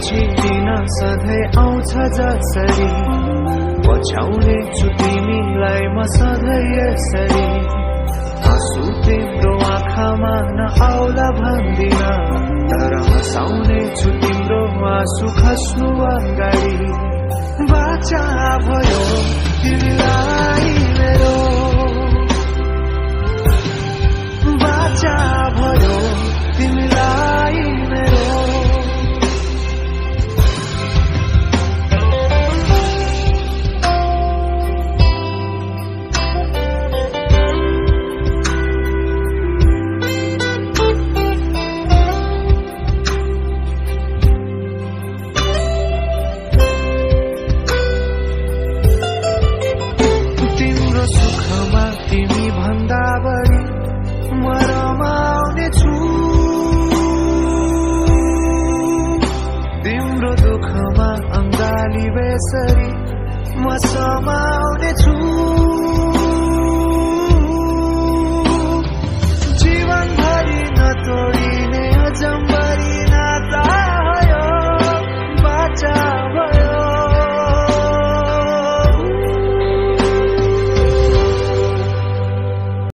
दिन सधैँ आउँछ जसरी पछ्याउने छु तिमीलाई म सधैँ यसरी आँसु तिम्रो आँखामा नआउला भन्दिन तर हँसाउने छु तिम्रो आँसु खस्नु अगाडि बाचा भयो तिमीलाई मेरो बाचा भयो तिमीलाई मेरो तिमी भन्दा बढी म रमाउने छु तिम्रो दुःखमा अङ्गाली बेसरी म समाउने छु